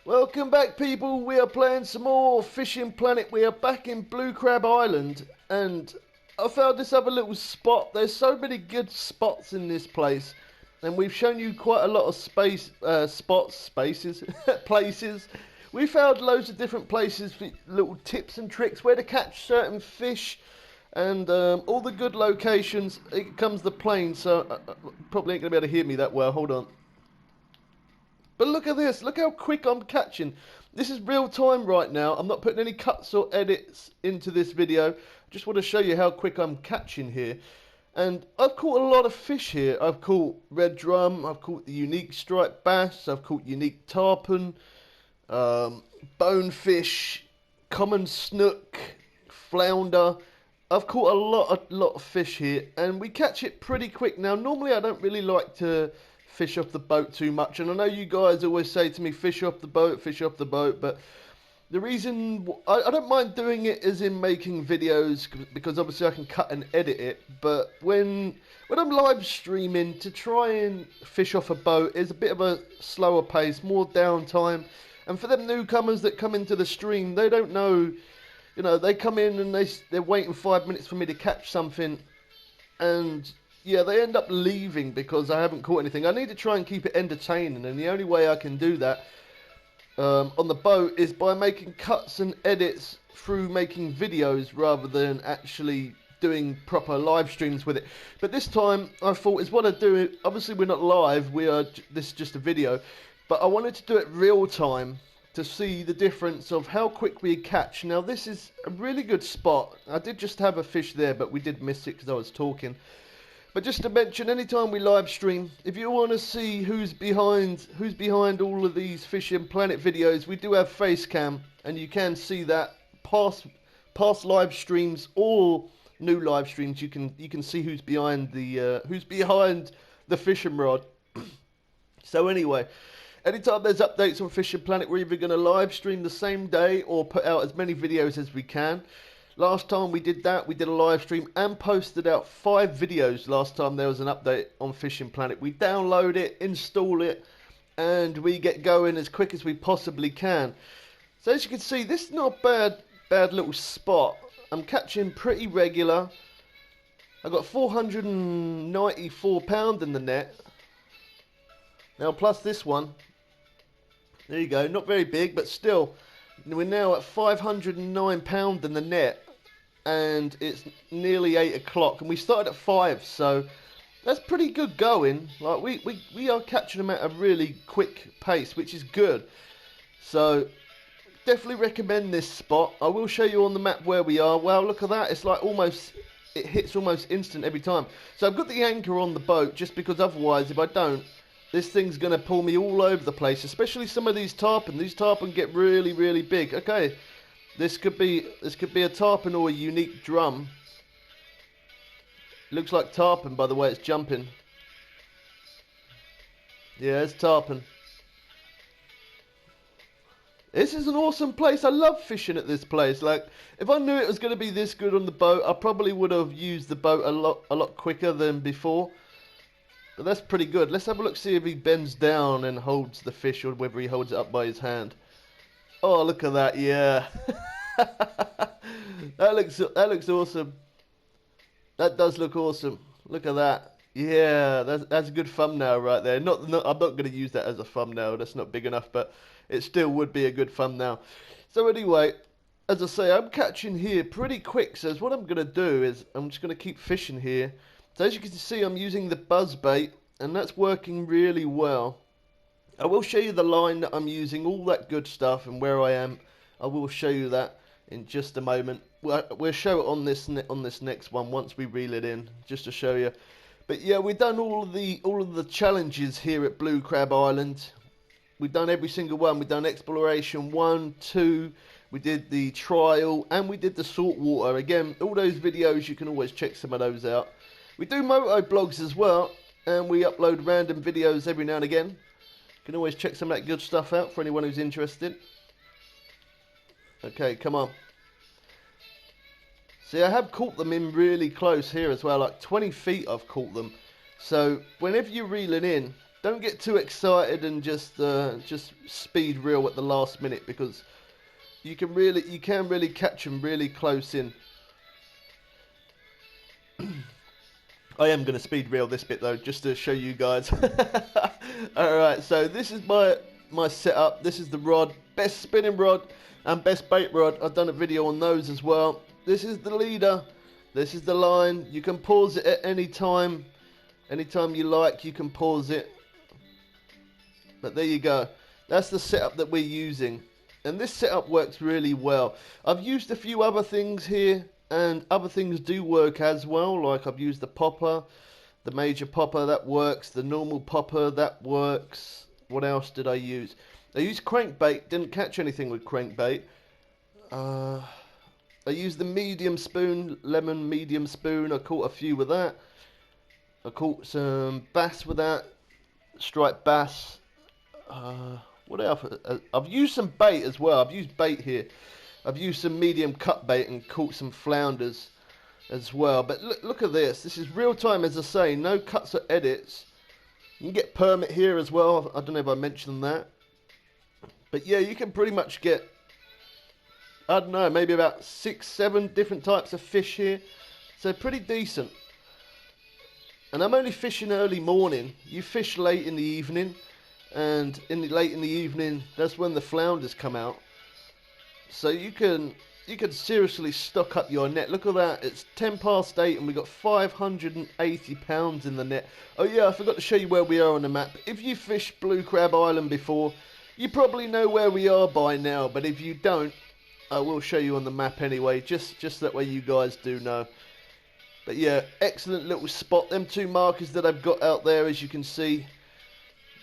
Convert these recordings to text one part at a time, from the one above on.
Welcome back, people. We are playing some more Fishing Planet. We are back in Blue Crab Island, and I found this other little spot. There's so many good spots in this place, and we've shown you quite a lot of spaces, places. We found loads of different places, little tips and tricks where to catch certain fish, and all the good locations. It comes the plane, so probably ain't gonna be able to hear me that well. Hold on. But look at this, look how quick I'm catching. This is real time right now. I'm not putting any cuts or edits into this video. I just want to show you how quick I'm catching here. And I've caught a lot of fish here. I've caught red drum, I've caught the unique striped bass, I've caught unique tarpon, bonefish, common snook, flounder. I've caught a lot of fish here, and we catch it pretty quick. Now, normally I don't really like to fish off the boat too much, and I know you guys always say to me, fish off the boat, but the reason I don't mind doing it is in making videos, because obviously I can cut and edit it, but when I'm live streaming, to try and fish off a boat is a bit of a slower pace, more downtime, and for them newcomers that come into the stream, they don't know, you know, they come in and they're waiting 5 minutes for me to catch something, and yeah, they end up leaving because I haven't caught anything. I need to try and keep it entertaining, and the only way I can do that on the boat is by making cuts and edits through making videos rather than actually doing proper live streams with it. But this time I thought is what I do. Obviously we're not live, this is just a video, but I wanted to do it real time to see the difference of how quick we catch. Now this is a really good spot. I did just have a fish there, but we did miss it because I was talking. But just to mention, anytime we live stream, if you want to see who's behind all of these Fishing Planet videos, we do have face cam, and you can see that past live streams or new live streams. You can see who's behind the fishing rod. So anyway, anytime there's updates on Fishing Planet, we're either going to live stream the same day or put out as many videos as we can. Last time we did that, we did a live stream and posted out 5 videos last time there was an update on Fishing Planet. We download it, install it, and we get going as quick as we possibly can. So as you can see, this is not a bad little spot. I'm catching pretty regular. I got 494 pound in the net. Now plus this one. There you go, not very big, but still. We're now at 509 pound in the net, and it's nearly 8 o'clock, and we started at 5, so that's pretty good going. Like we are catching them at a really quick pace, which is good. So definitely recommend this spot. I will show you on the map where we are. Wow, look at that! It's like it hits almost instant every time. So I've got the anchor on the boat just because otherwise, if I don't, this thing's going to pull me all over the place, especially some of these tarpon. These tarpon get really, really big. Okay, this could be a tarpon or a unique drum. Looks like tarpon by the way it's jumping. Yeah, it's tarpon. This is an awesome place. I love fishing at this place. Like, if I knew it was going to be this good on the boat, I probably would have used the boat a lot quicker than before. But that's pretty good. Let's have a look, see if he bends down and holds the fish or whether he holds it up by his hand. Oh, look at that, yeah. That looks awesome. That does look awesome. Look at that. Yeah, that's a good thumbnail right there. I'm not going to use that as a thumbnail. That's not big enough, but it still would be a good thumbnail. So anyway, as I say, I'm catching here pretty quick. So what I'm going to do is I'm just going to keep fishing here. So as you can see, I'm using the buzz bait, and that's working really well. I will show you the line that I'm using, all that good stuff, and where I am. I will show you that in just a moment. We'll show it on this next one once we reel it in, just to show you. But yeah, we've done all of the challenges here at Blue Crab Island. We've done every single one. We've done exploration 1, 2. We did the trial, and we did the saltwater. Again, all those videos, you can always check some of those out. We do moto blogs as well, and we upload random videos every now and again. You can always check some of that good stuff out for anyone who's interested. Okay, come on. See, I have caught them in really close here as well, like 20 feet I've caught them. So, whenever you reel it in, don't get too excited and just speed reel at the last minute, because you can really catch them really close in. I am going to speed reel this bit though, just to show you guys. Alright, so this is my setup. This is the rod, best spinning rod and best bait rod. I've done a video on those as well. This is the leader, this is the line. You can pause it at any time. Anytime you like, you can pause it. But there you go. That's the setup that we're using. And this setup works really well. I've used a few other things here, and other things do work as well. Like I've used the popper, the major popper, that works. The normal popper, that works. What else did I use? I used crankbait, didn't catch anything with crankbait. I used the medium spoon, lemon medium spoon. I caught a few with that. I caught some bass with that, striped bass. What else? I've used some bait as well. I've used bait here. I've used some medium cut bait and caught some flounders as well. But look at this. This is real time, as I say. No cuts or edits. You can get permit here as well. I don't know if I mentioned that. But yeah, you can pretty much get, I don't know, maybe about 6, 7 different types of fish here. So pretty decent. And I'm only fishing early morning. You fish late in the evening, and late in the evening, that's when the flounders come out. So you can seriously stock up your net. Look at that, it's 8:10 and we got 580 pounds in the net. Oh yeah, I forgot to show you where we are on the map. If you fished Blue Crab Island before, you probably know where we are by now. But if you don't, I will show you on the map anyway, just that way you guys do know. But yeah, excellent little spot. Them 2 markers that I've got out there, as you can see,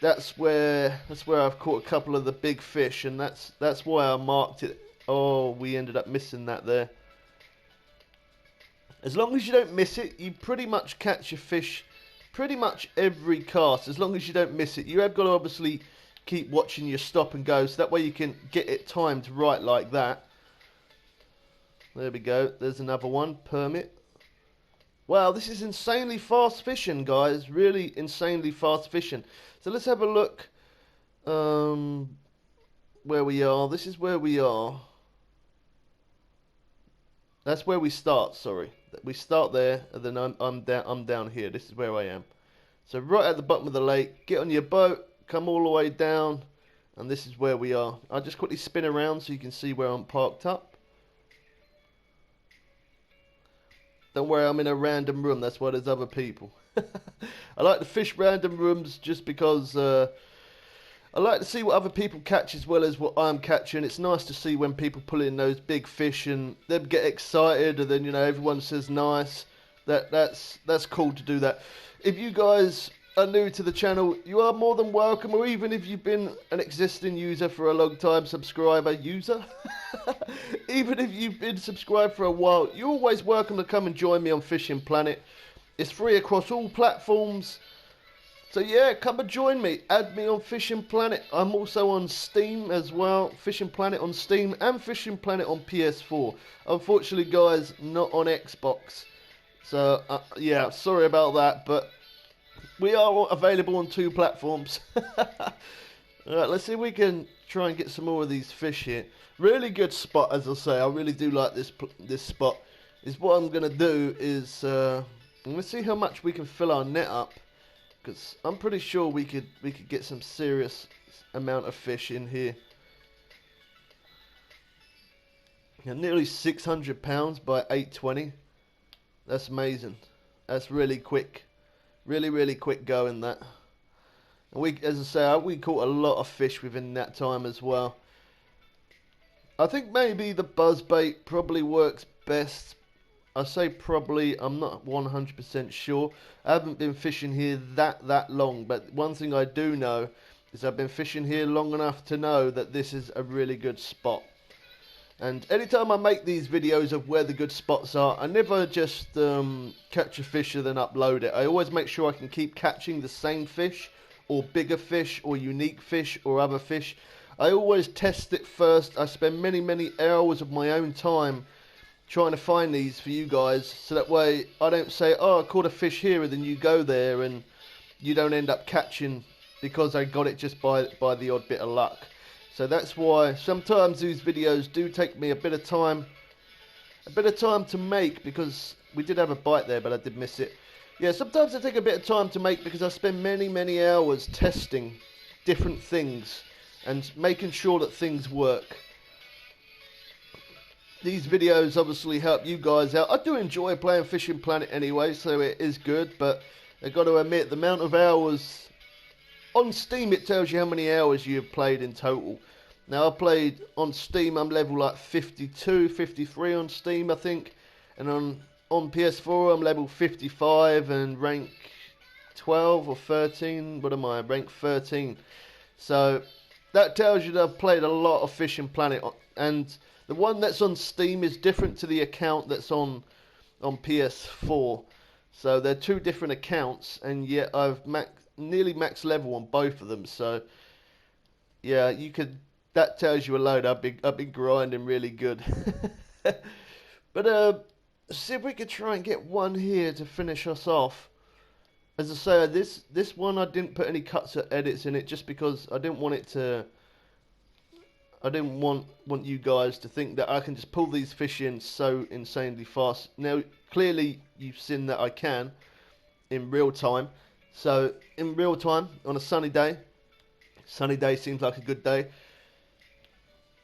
that's where I've caught a couple of the big fish, and that's why I marked it. Oh, we ended up missing that there. As long as you don't miss it, you pretty much catch your fish pretty much every cast. As long as you don't miss it, you have got to obviously keep watching your stop and go, so that way you can get it timed right like that. There we go. There's another one. Permit. Wow, this is insanely fast fishing, guys. Really insanely fast fishing. So let's have a look where we are. This is where we are. That's where we start, sorry. We start there, and then I'm down here. This is where I am. So right at the bottom of the lake, get on your boat, come all the way down, and this is where we are. I'll just quickly spin around so you can see where I'm parked up. Don't worry, I'm in a random room. That's why there's other people. I like to fish random rooms just because I like to see what other people catch as well as what I'm catching. It's nice to see when people pull in those big fish and them get excited, and then, you know, everyone says nice. That's cool to do that. If you guys are new to the channel, you are more than welcome, or even if you've been an existing user for a long time, even if you've been subscribed for a while, you're always welcome to come and join me on Fishing Planet. It's free across all platforms, so yeah, come and join me. Add me on Fishing Planet. I'm also on Steam as well. Fishing Planet on Steam and Fishing Planet on PS4. Unfortunately, guys, not on Xbox, so yeah, sorry about that, but we are available on 2 platforms. Alright, let's see if we can try and get some more of these fish here. Really good spot, as I say. I really do like this spot. Is what I'm going to do is I'm going to see how much we can fill our net up, because I'm pretty sure we could get some serious amount of fish in here. Yeah, nearly 600 pounds by 820. That's amazing. That's really quick. Really quick going, that. And we, as I say, we caught a lot of fish within that time as well. I think maybe the buzzbait probably works best. I say probably, I'm not 100% sure. I haven't been fishing here that long, but one thing I do know is I've been fishing here long enough to know that this is a really good spot. And anytime I make these videos of where the good spots are, I never just catch a fish and then upload it. I always make sure I can keep catching the same fish, or bigger fish, or unique fish, or other fish. I always test it first. I spend many hours of my own time trying to find these for you guys, so that way I don't say, oh, I caught a fish here, and then you go there and you don't end up catching because I got it just by the odd bit of luck. So that's why sometimes these videos do take me a bit of time to make, because we did have a bite there, but I did miss it. Yeah, sometimes they take a bit of time to make because I spend many hours testing different things and making sure that things work. These videos obviously help you guys out. I do enjoy playing Fishing Planet anyway, so it is good, but I've got to admit, the amount of hours on Steam, it tells you how many hours you've played in total. Now, I played on Steam, I'm level like 52, 53 on Steam, I think. And on PS4, I'm level 55 and rank 12 or 13. What am I? Rank 13. So, that tells you that I've played a lot of Fishing Planet. And the one that's on Steam is different to the account that's on PS4. So, they're two different accounts, and yet I've nearly max level on both of them. So, yeah, you could... That tells you a load. I've been grinding really good. But see if we could try and get one here to finish us off. As I say, this one I didn't put any cuts or edits in it just because I didn't want it to. I didn't want you guys to think that I can just pull these fish in so insanely fast. Now, clearly you've seen that I can in real time. So in real time on a sunny day seems like a good day.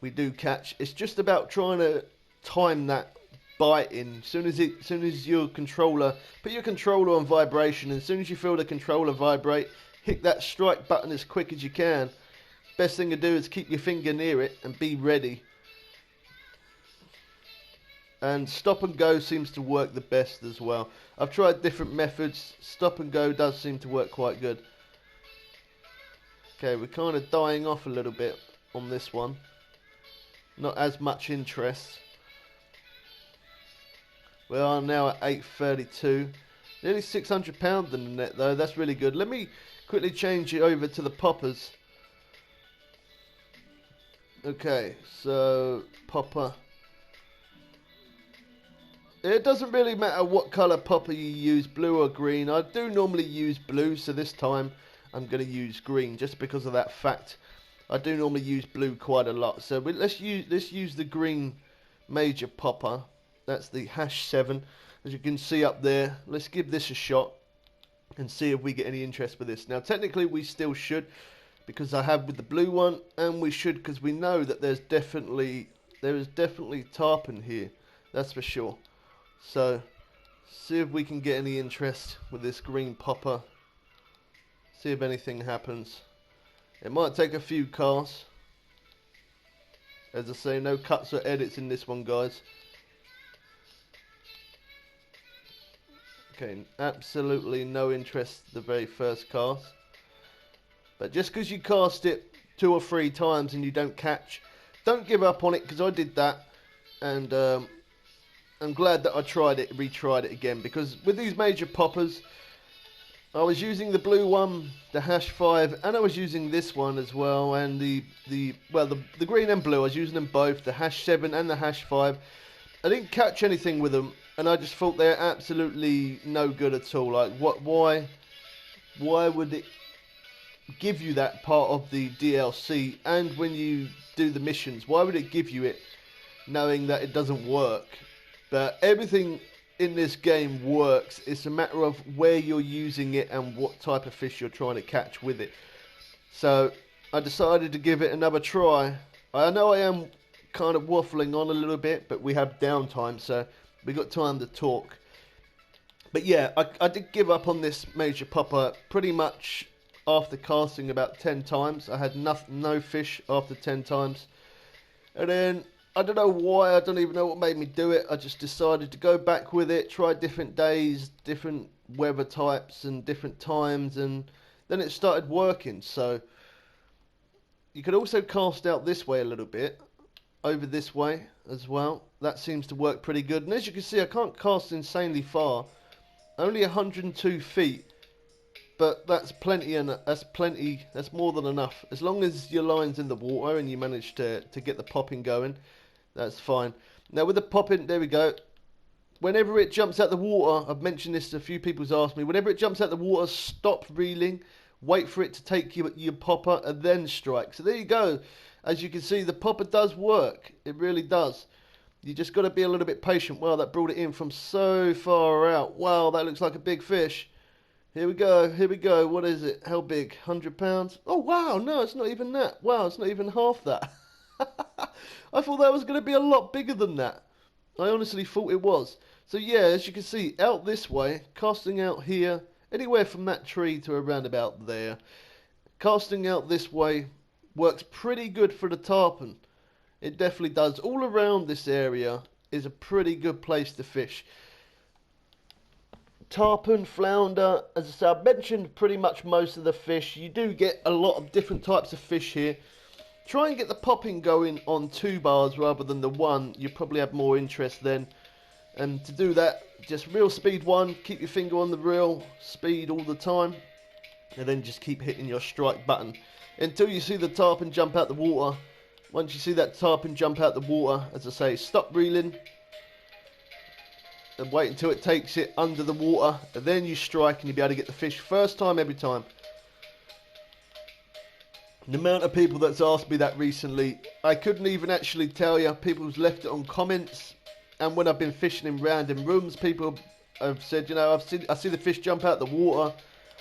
We do catch. It's just about trying to time that bite in. Soon as your controller, put your controller on vibration, and as soon as you feel the controller vibrate, hit that strike button as quick as you can. Best thing to do is keep your finger near it and be ready. And stop and go seems to work the best as well. I've tried different methods. Stop and go does seem to work quite good. Okay, we're kind of dying off a little bit on this one. Not as much interest. We are now at 832. Nearly £600 in the net though. That's really good. Let me quickly change it over to the poppers. Okay, so popper. It doesn't really matter what colour popper you use, blue or green. I do normally use blue, so this time I'm going to use green just because of that fact. I do normally use blue quite a lot, so let's use the green major popper. That's the #7, as you can see up there. Let's give this a shot and see if we get any interest with this. Now, technically, we still should, because I have with the blue one, and we should because we know that there is definitely tarpon here. That's for sure. So, see if we can get any interest with this green popper. See if anything happens. It might take a few casts. As I say, no cuts or edits in this one, guys. Okay, absolutely no interest the very first cast. But just because you cast it 2 or 3 times and you don't catch, don't give up on it, because I did that. And I'm glad that I retried it again, because with these major poppers, I was using the blue one, the #5, and I was using this one as well, and the green and blue. I was using them both, the #7 and the #5. I didn't catch anything with them, and I just thought they're absolutely no good at all. Like, why would it give you that part of the DLC, and when you do the missions, why would it give you it knowing that it doesn't work? But everything in this game works. It's a matter of where you're using it and what type of fish you're trying to catch with it. So I decided to give it another try. I know I am kind of waffling on a little bit, but we have downtime, so we got time to talk. But yeah, I did give up on this major popper pretty much after casting about 10 times. I had no fish after 10 times. And then I don't know why, I don't even know what made me do it. I just decided to go back with it, try different days, different weather types and different times, and then it started working. So you could also cast out this way a little bit, over this way as well. That seems to work pretty good. And as you can see, I can't cast insanely far, only 102 feet. But that's plenty, and that's more than enough. As long as your line's in the water and you manage to get the popping going, that's fine. Now with the popping, there we go. Whenever it jumps out the water, I've mentioned this, a few people's asked me, whenever it jumps out the water, stop reeling. wait for it to take your popper, and then strike. So there you go. As you can see, the popper does work. It really does. You just got to be a little bit patient. Wow, that brought it in from so far out. Wow, that looks like a big fish. Here we go, here we go. What is it? How big? 100 pounds? Oh, wow, no, it's not even that. Wow, it's not even half that. I thought that was going to be a lot bigger than that. I honestly thought it was. So yeah, as you can see, out this way, casting out here, anywhere from that tree to around about there. Casting out this way works pretty good for the tarpon. It definitely does. All around this area is a pretty good place to fish. Tarpon, flounder, as I said, I've mentioned pretty much most of the fish. You do get a lot of different types of fish here. Try and get the popping going on 2 bars rather than the 1. You probably have more interest then. And to do that, just reel speed 1, keep your finger on the reel, speed all the time, and then just keep hitting your strike button until you see the tarpon jump out the water. Once you see that tarpon jump out the water, as I say, stop reeling and wait until it takes it under the water, and then you strike and you'll be able to get the fish first time every time. The amount of people that's asked me that recently, I couldn't even actually tell you. People's left it on comments, and when I've been fishing in random rooms, people have said, you know, I see the fish jump out the water,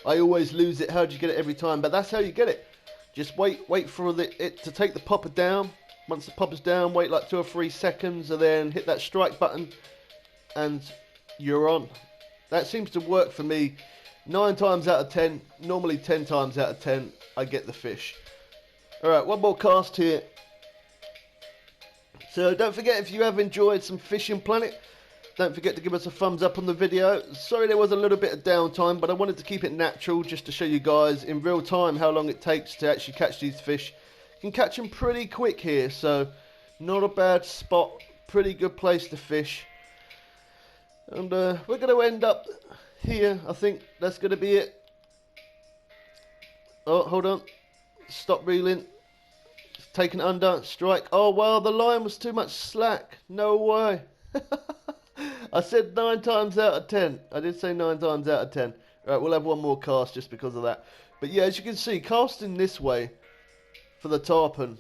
I always lose it. How do you get it every time? But that's how you get it. Just wait for it to take the popper down. Once the popper's down, wait like 2 or 3 seconds, and then hit that strike button, and you're on. That seems to work for me 9 times out of 10. Normally 10 times out of 10, I get the fish. Alright, one more cast here. So don't forget, if you have enjoyed some Fishing Planet, don't forget to give us a thumbs up on the video. Sorry there was a little bit of downtime, but I wanted to keep it natural just to show you guys in real time how long it takes to actually catch these fish. You can catch them pretty quick here, so not a bad spot, pretty good place to fish. And we're going to end up here. I think that's going to be it. Oh, hold on. Stop reeling. Taken under. Strike. Oh, wow, the line was too much slack. No way. I said 9 times out of 10. I did say 9 times out of 10. Right, we'll have one more cast just because of that. But yeah, as you can see, casting this way for the tarpon,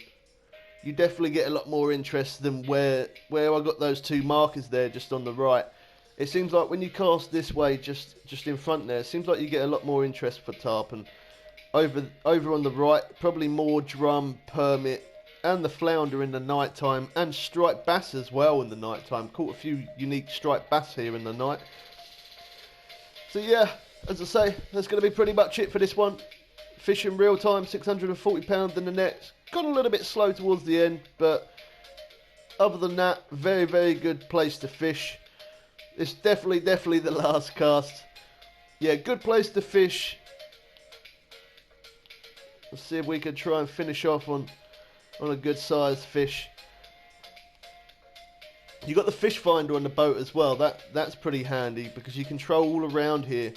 you definitely get a lot more interest than where I got those 2 markers there just on the right. It seems like when you cast this way, just in front there, it seems like you get a lot more interest for tarpon. Over on the right, probably more drum, permit, and the flounder in the night time, and striped bass as well in the night time. Caught a few unique striped bass here in the night. So yeah, as I say, that's going to be pretty much it for this one. Fishing real time, 640 pounds in the net. Got a little bit slow towards the end, but other than that, very, very good place to fish. It's definitely the last cast. Yeah, good place to fish. Let's see if we can try and finish off on a good sized fish. You got the fish finder on the boat as well. That's pretty handy because you can troll all around here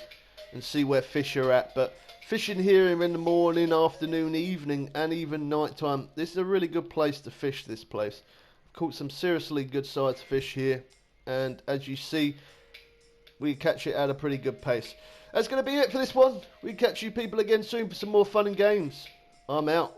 and see where fish are at. But fishing here in the morning, afternoon, evening, and even night time, this is a really good place to fish. This place. I've caught some seriously good sized fish here, and as you see, we catch it at a pretty good pace. That's going to be it for this one. We catch you people again soon for some more fun and games. I'm out.